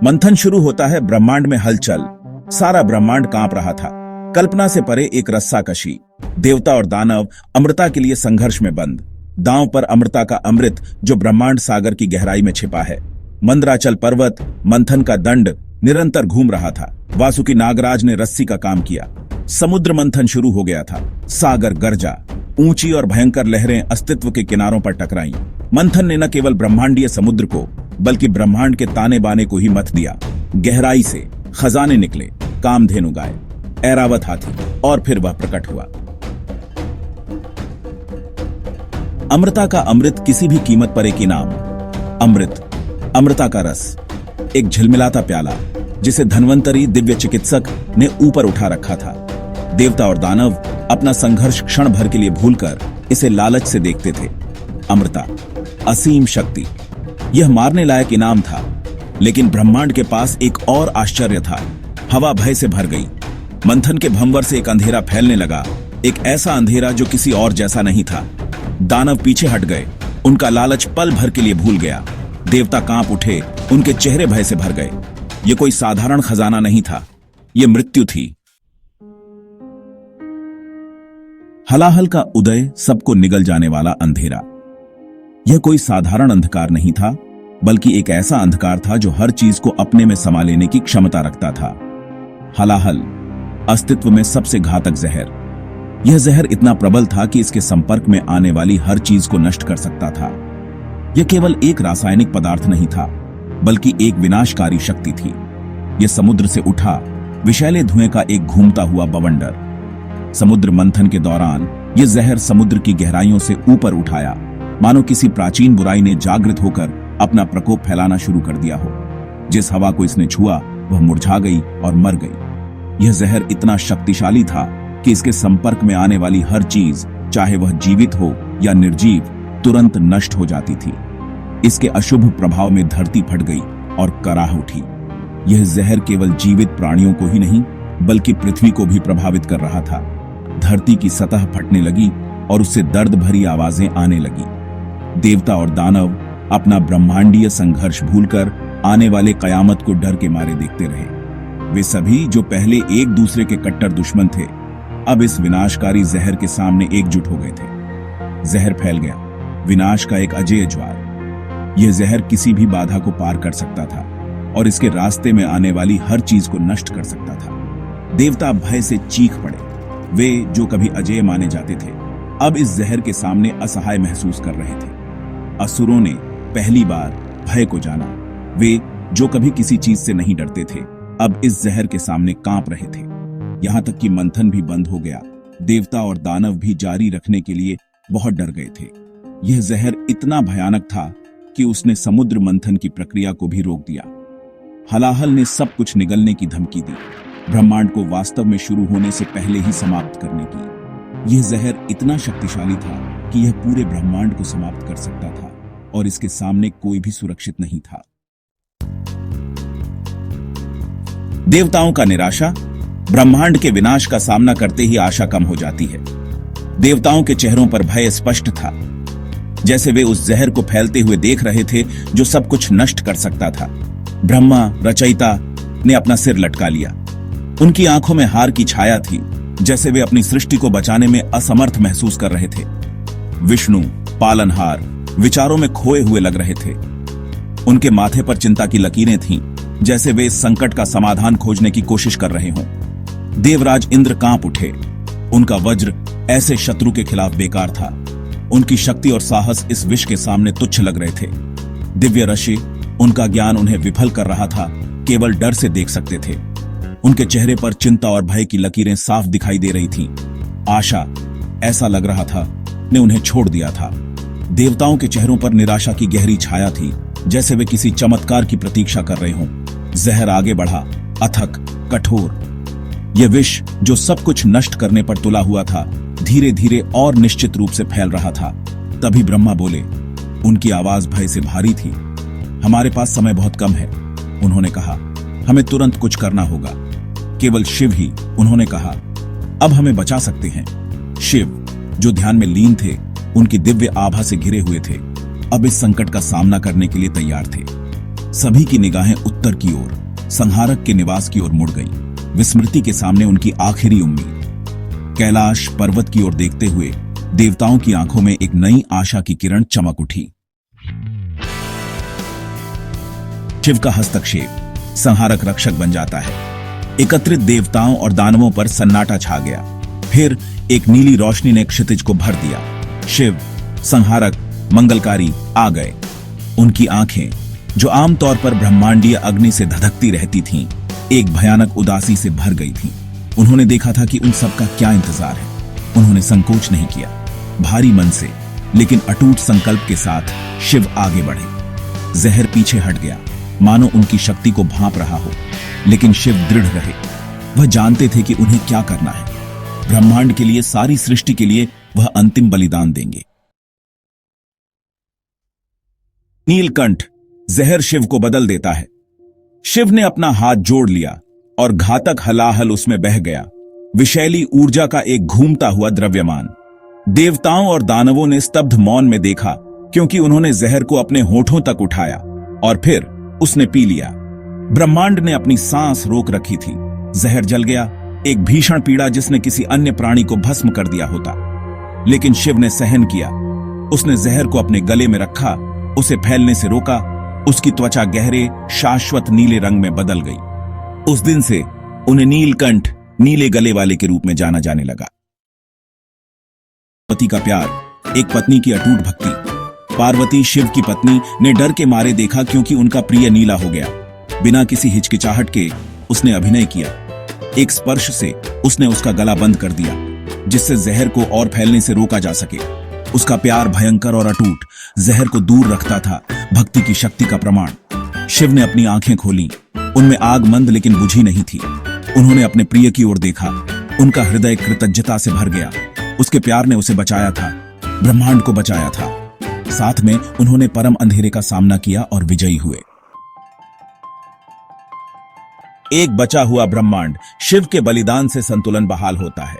मंथन शुरू होता है। ब्रह्मांड में हलचल, सारा ब्रह्मांड कांप रहा था। कल्पना से परे एक रस्साकशी। देवता और दानव अमृता के लिए संघर्ष में बंद। दांव पर अमृता का अमृत जो ब्रह्मांड सागर की गहराई में छिपा है। मंदराचल पर्वत, मंथन का दंड निरंतर घूम रहा था। वासुकी नागराज ने रस्सी का काम किया। समुद्र मंथन शुरू हो गया था। सागर गरजा, ऊंची और भयंकर लहरें अस्तित्व के किनारों पर टकराईं। मंथन ने न केवल ब्रह्मांडीय समुद्र को बल्कि ब्रह्मांड के ताने बाने को ही मथ दिया। गहराई से खजाने निकले, कामधेनु गाय, ऐरावत हाथी, और फिर वह प्रकट हुआ। अमृता का अमृत, किसी भी कीमत पर एक इनाम। अमृत, अमृता का रस, एक झिलमिलाता प्याला जिसे धन्वंतरी दिव्य चिकित्सक ने ऊपर उठा रखा था। देवता और दानव अपना संघर्ष क्षण भर के लिए भूलकर इसे लालच से देखते थे। अमृता, असीम शक्ति, यह मारने लायक इनाम था। लेकिन ब्रह्मांड के पास एक और आश्चर्य था। हवा भय से भर गई। मंथन के भंवर से एक अंधेरा फैलने लगा, एक ऐसा अंधेरा जो किसी और जैसा नहीं था। दानव पीछे हट गए, उनका लालच पल भर के लिए भूल गया। देवता कांप उठे, उनके चेहरे भय से भर गए। यह कोई साधारण खजाना नहीं था, यह मृत्यु थी। हलाहल का उदय, सबको निगल जाने वाला अंधेरा। यह कोई साधारण अंधकार नहीं था, बल्कि एक ऐसा अंधकार था जो हर चीज को अपने में समा लेने की क्षमता रखता था। हलाहल, अस्तित्व में सबसे घातक जहर। यह जहर इतना प्रबल था कि इसके संपर्क में आने वाली हर चीज को नष्ट कर सकता था। यह केवल एक रासायनिक पदार्थ नहीं था, बल्कि एक विनाशकारी शक्ति थी। यह समुद्र से उठा विषैले धुएं का एक घूमता हुआ बवंडर। समुद्र मंथन के दौरान यह जहर समुद्र की गहराइयों से ऊपर उठाया, मानो किसी प्राचीन बुराई ने जागृत होकर अपना प्रकोप फैलाना शुरू कर दिया हो। जिस हवा को इसने छुआ वह मुरझा गई और मर गई। यह जहर इतना शक्तिशाली था कि इसके संपर्क में आने वाली हर चीज, चाहे वह जीवित हो या निर्जीव, तुरंत नष्ट हो जाती थी। इसके अशुभ प्रभाव में धरती फट गई और कराह उठी। यह जहर केवल जीवित प्राणियों को ही नहीं, बल्कि पृथ्वी को भी प्रभावित कर रहा था। धरती की सतह फटने लगी और उससे दर्द भरी आवाजें आने लगी। देवता और दानव अपना ब्रह्मांडीय संघर्ष भूलकर आने वाले कयामत को डर के मारे देखते रहे। वे सभी जो पहले एक दूसरे के कट्टर दुश्मन थे, अब इस विनाशकारी जहर के सामने एकजुट हो गए थे। जहर फैल गया, विनाश का एक अजेय ज्वार। यह जहर किसी भी बाधा को पार कर सकता था और इसके रास्ते में आने वाली हर चीज को नष्ट कर सकता था। देवता भय से चीख पड़े। वे जो कभी अजेय माने जाते थे, अब इस जहर के सामने असहाय महसूस कर रहे थे। असुरों ने पहली बार भय को जाना। वे जो कभी किसी चीज से नहीं डरते थे, अब इस जहर के सामने कांप रहे थे। यहां तक कि मंथन भी बंद हो गया। देवता और दानव भी जारी रखने के लिए बहुत डर गए थे। यह जहर इतना भयानक था कि उसने समुद्र मंथन की प्रक्रिया को भी रोक दिया। हलाहल ने सब कुछ निगलने की धमकी दी, ब्रह्मांड को वास्तव में शुरू होने से पहले ही समाप्त करने की। यह जहर इतना शक्तिशाली था कि यह पूरे ब्रह्मांड को समाप्त कर सकता था और इसके सामने कोई भी सुरक्षित नहीं था। देवताओं का निराशा। ब्रह्मांड के विनाश का सामना करते ही आशा कम हो जाती है। देवताओं के चेहरों पर भय स्पष्ट था, जैसे वे उस जहर को फैलते हुए देख रहे थे जो सब कुछ नष्ट कर सकता था। ब्रह्मा, रचयिता, ने अपना सिर लटका लिया। उनकी आंखों में हार की छाया थी, जैसे वे अपनी सृष्टि को बचाने में असमर्थ महसूस कर रहे थे। विष्णु, पालनहार, विचारों में खोए हुए लग रहे थे। उनके माथे पर चिंता की लकीरें थीं, जैसे वे इस संकट का समाधान खोजने की कोशिश कर रहे हों। देवराज इंद्र कांप उठे। उनका वज्र ऐसे शत्रु के खिलाफ बेकार था। उनकी शक्ति और साहस इस विष के सामने तुच्छ लग रहे थे। दिव्य ऋषि, उनका ज्ञान उन्हें विफल कर रहा था, केवल डर से देख सकते थे। उनके चेहरे पर चिंता और भय की लकीरें साफ दिखाई दे रही थीं। आशा, ऐसा लग रहा था, ने उन्हें छोड़ दिया था। देवताओं के चेहरों पर निराशा की गहरी छाया थी, जैसे वे किसी चमत्कार की प्रतीक्षा कर रहे हों। जहर आगे बढ़ा, अथक, कठोर। यह विष जो सब कुछ नष्ट करने पर तुला हुआ था, धीरे धीरे और निश्चित रूप से फैल रहा था। तभी ब्रह्मा बोले। उनकी आवाज भय से भारी थी। हमारे पास समय बहुत कम है, उन्होंने कहा। हमें तुरंत कुछ करना होगा। केवल शिव ही, उन्होंने कहा, अब हमें बचा सकते हैं। शिव, जो ध्यान में लीन थे, उनकी दिव्य आभा से घिरे हुए थे। अब इस संकट का सामना करने के लिए तैयार थे। सभी की निगाहें उत्तर की ओर, संहारक के निवास की ओर मुड़ गई। विस्मृति के सामने उनकी आखिरी उम्मीद। कैलाश पर्वत की ओर देखते हुए देवताओं की आंखों में एक नई आशा की किरण चमक उठी। शिव का हस्तक्षेप, संहारक रक्षक बन जाता है। एकत्रित देवताओं और दानवों पर सन्नाटा छा गया। फिर एक नीली रोशनी ने क्षितिज को भर दिया। शिव, संहारक, मंगलकारी आ गए। उनकी आंखें, जो आमतौर पर ब्रह्मांडीय अग्नि से धधकती रहती थीं, एक भयानक उदासी से भर गई थीं। उन्होंने देखा था कि उन सबका क्या इंतजार है। उन्होंने संकोच नहीं किया। भारी मन से लेकिन अटूट संकल्प के साथ शिव आगे बढ़े। जहर पीछे हट गया, मानो उनकी शक्ति को भांप रहा हो, लेकिन शिव दृढ़ रहे। वह जानते थे कि उन्हें क्या करना है। ब्रह्मांड के लिए, सारी सृष्टि के लिए वह अंतिम बलिदान देंगे। नीलकंठ, जहर शिव को बदल देता है। शिव ने अपना हाथ जोड़ लिया और घातक हलाहल उसमें बह गया, विषैली ऊर्जा का एक घूमता हुआ द्रव्यमान। देवताओं और दानवों ने स्तब्ध मौन में देखा, क्योंकि उन्होंने जहर को अपने होठों तक उठाया और फिर उसने पी लिया। ब्रह्मांड ने अपनी सांस रोक रखी थी। जहर जल गया, एक भीषण पीड़ा जिसने किसी अन्य प्राणी को भस्म कर दिया होता। लेकिन शिव ने सहन किया। उसने जहर को अपने गले में रखा, उसे फैलने से रोका। उसकी त्वचा गहरे, शाश्वत नीले रंग में बदल गई। उस दिन से उन्हें नीलकंठ, नीले गले वाले के रूप में जाना जाने लगा। पति का प्यार, एक पत्नी की अटूट भक्ति। पार्वती, शिव की पत्नी, ने डर के मारे देखा, क्योंकि उनका प्रिय नीला हो गया। बिना किसी हिचकिचाहट के उसने अभिनय किया। एक स्पर्श से उसने उसका गला बंद कर दिया, जिससे जहर को और फैलने से रोका जा सके। उसका प्यार भयंकर और अटूट, जहर को दूर रखता था, भक्ति की शक्ति का प्रमाण। शिव ने अपनी आंखें खोली। उनमें आग मंद लेकिन बुझी नहीं थी। उन्होंने अपने प्रिय की ओर देखा। उनका हृदय कृतज्ञता से भर गया। उसके प्यार ने उसे बचाया था, ब्रह्मांड को बचाया था। साथ में उन्होंने परम अंधेरे का सामना किया और विजयी हुए। एक बचा हुआ ब्रह्मांड शिव के बलिदान से संतुलन बहाल होता है।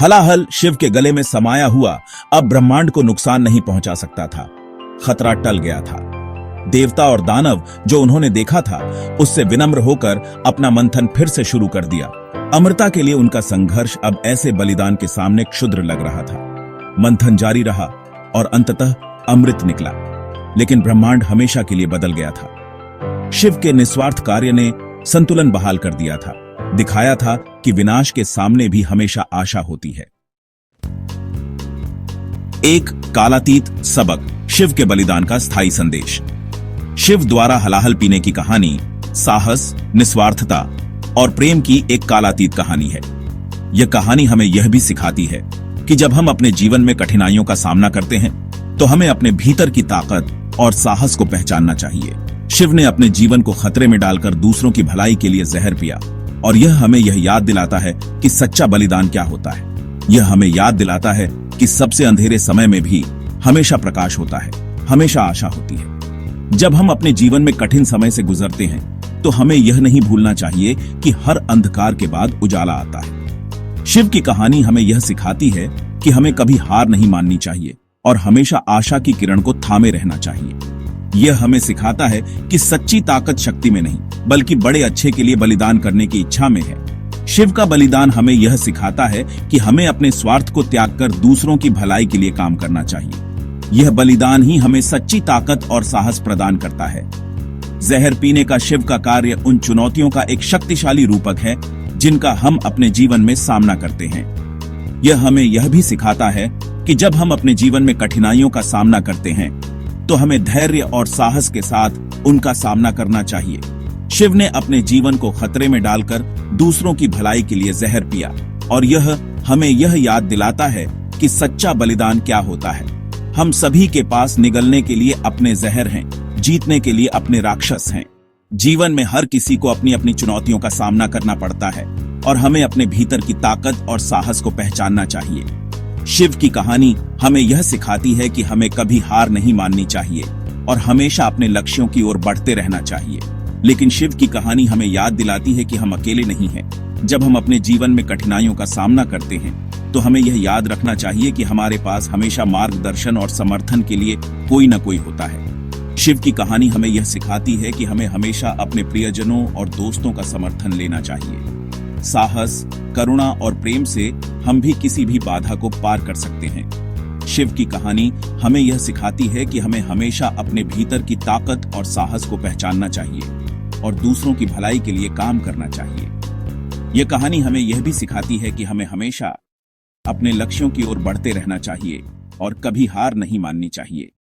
हलाहल शिव के गले में समाया हुआ अब ब्रह्मांड को नुकसान नहीं पहुंचा सकता था। खतरा टल गया था। देवता और दानव जो उन्होंने देखा था, उससे विनम्र होकर अपना मंथन फिर से शुरू कर दिया। अमरता के लिए उनका संघर्ष अब ऐसे बलिदान के सामने क्षुद्र लग रहा था। मंथन जारी रहा और अंततः अमृत निकला। लेकिन ब्रह्मांड हमेशा के लिए बदल गया था। शिव के निस्वार्थ कार्य ने संतुलन बहाल कर दिया था, दिखाया था कि विनाश के सामने भी हमेशा आशा होती है। एक कालातीत सबक, शिव के बलिदान का स्थायी संदेश। शिव द्वारा हलाहल पीने की कहानी साहस, निस्वार्थता और प्रेम की एक कालातीत कहानी है। यह कहानी हमें यह भी सिखाती है कि जब हम अपने जीवन में कठिनाइयों का सामना करते हैं, तो हमें अपने भीतर की ताकत और साहस को पहचानना चाहिए। शिव ने अपने जीवन को खतरे में डालकर दूसरों की भलाई के लिए जहर पिया, और यह हमें यह याद दिलाता है कि सच्चा बलिदान क्या होता है। यह हमें याद दिलाता है कि सबसे अंधेरे समय में भी हमेशा प्रकाश होता है, हमेशा आशा होती है। जब हम अपने जीवन में कठिन समय से गुजरते हैं, तो हमें यह नहीं भूलना चाहिए कि हर अंधकार के बाद उजाला आता है। शिव की कहानी हमें यह सिखाती है कि हमें कभी हार नहीं माननी चाहिए और हमेशा आशा की किरण को थामे रहना चाहिए। यह हमें सिखाता है कि सच्ची ताकत शक्ति में नहीं, बल्कि बड़े अच्छे के लिए बलिदान करने की इच्छा में है। शिव का बलिदान हमें यह सिखाता है कि हमें अपने स्वार्थ को त्याग कर दूसरों की भलाई के लिए काम करना चाहिए। यह बलिदान ही हमें सच्ची ताकत और साहस प्रदान करता है। जहर पीने का शिव का कार्य उन चुनौतियों का एक शक्तिशाली रूपक है जिनका हम अपने जीवन में सामना करते हैं। यह हमें यह भी सिखाता है कि जब हम अपने जीवन में कठिनाइयों का सामना करते हैं, तो हमें धैर्य और साहस के साथ उनका सामना करना चाहिए। शिव ने अपने जीवन को खतरे में डालकर दूसरों की भलाई के लिए जहर पिया, और यह हमें यह याद दिलाता है कि सच्चा बलिदान क्या होता है। हम सभी के पास निगलने के लिए अपने जहर हैं, जीतने के लिए अपने राक्षस हैं। जीवन में हर किसी को अपनी अपनी चुनौतियों का सामना करना पड़ता है, और हमें अपने भीतर की ताकत और साहस को पहचानना चाहिए। शिव की कहानी हमें यह सिखाती है कि हमें कभी हार नहीं माननी चाहिए और हमेशा अपने लक्ष्यों की ओर बढ़ते रहना चाहिए। लेकिन शिव की कहानी हमें याद दिलाती है कि हम अकेले नहीं हैं। जब हम अपने जीवन में कठिनाइयों का सामना करते हैं, तो हमें यह याद रखना चाहिए कि हमारे पास हमेशा मार्गदर्शन और समर्थन के लिए कोई न कोई होता है। शिव की कहानी हमें यह सिखाती है कि हमें हमेशा अपने प्रियजनों और दोस्तों का समर्थन लेना चाहिए। साहस, करुणा और प्रेम से हम भी किसी भी बाधा को पार कर सकते हैं। शिव की कहानी हमें यह सिखाती है कि हमें हमेशा अपने भीतर की ताकत और साहस को पहचानना चाहिए और दूसरों की भलाई के लिए काम करना चाहिए। यह कहानी हमें यह भी सिखाती है कि हमें हमेशा अपने लक्ष्यों की ओर बढ़ते रहना चाहिए और कभी हार नहीं माननी चाहिए।